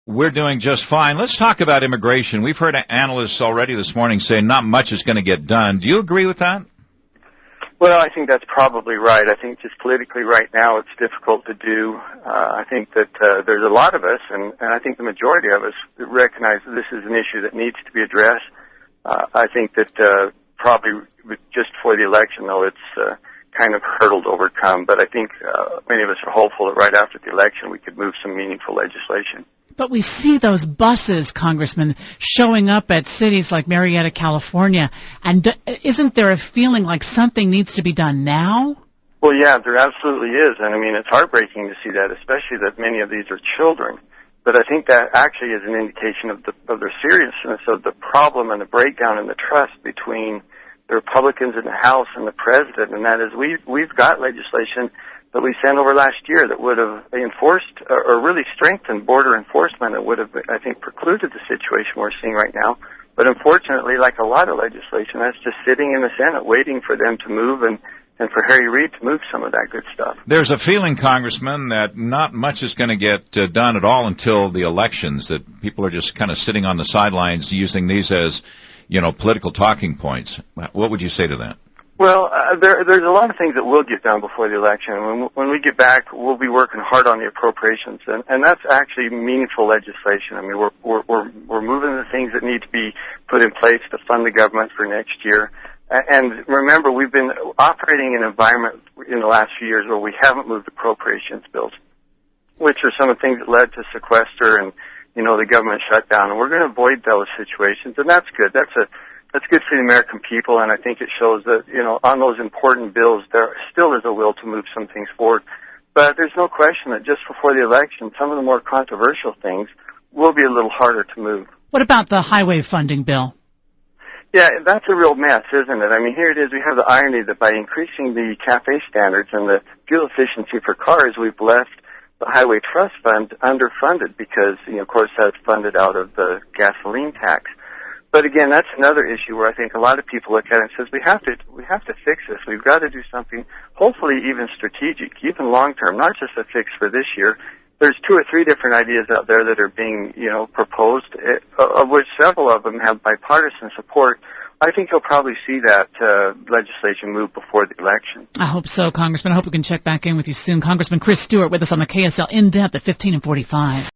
We're doing just fine. Let's talk about immigration. We've heard analysts already this morning say not much is going to get done. Do you agree with that? Well, I think that's probably right. I think just politically right now it's difficult to do. I think that there's a lot of us, and I think the majority of us recognize that this is an issue that needs to be addressed. I think that probably just before the election, though, it's kind of hurdle to overcome. But I think many of us are hopeful that right after the election we could move some meaningful legislation. But we see those buses, Congressman, showing up at cities like Marietta, California, and isn't there a feeling like something needs to be done now? Well, yeah, there absolutely is, and I mean, it's heartbreaking to see that, especially that many of these are children. But I think that actually is an indication of the seriousness of the problem and the breakdown in the trust between the Republicans in the House and the President, and that is we've got legislation that we sent over last year that would have enforced or really strengthened border enforcement. It would have, I think, precluded the situation we're seeing right now. But unfortunately, like a lot of legislation, that's just sitting in the Senate waiting for them to move and for Harry Reid to move some of that good stuff. There's a feeling, Congressman, that not much is going to get done at all until the elections, that people are just kind of sitting on the sidelines using these as, political talking points. What would you say to that? Well, there's a lot of things that will get done before the election. When we get back, we'll be working hard on the appropriations, and that's actually meaningful legislation. I mean, we're moving the things that need to be put in place to fund the government for next year. And remember, we've been operating in an environment in the last few years where we haven't moved appropriations bills, which are some of the things that led to sequester and the government shutdown. And we're going to avoid those situations, and that's good. That's good for the American people, and I think it shows that, on those important bills, there still is a will to move some things forward. But there's no question that just before the election, some of the more controversial things will be a little harder to move. What about the highway funding bill? Yeah, that's a real mess, isn't it? I mean, here it is. We have the irony that by increasing the CAFE standards and the fuel efficiency for cars, we've left the Highway Trust Fund underfunded because, of course, that's funded out of the gasoline tax. But again, that's another issue where I think a lot of people look at it and says we have to fix this. We've got to do something, hopefully even strategic, even long term, not just a fix for this year. There's 2 or 3 different ideas out there that are being, proposed, of which several of them have bipartisan support. I think you'll probably see that legislation move before the election. I hope so, Congressman. I hope we can check back in with you soon. Congressman Chris Stewart with us on the KSL In-Depth at 15 and 45.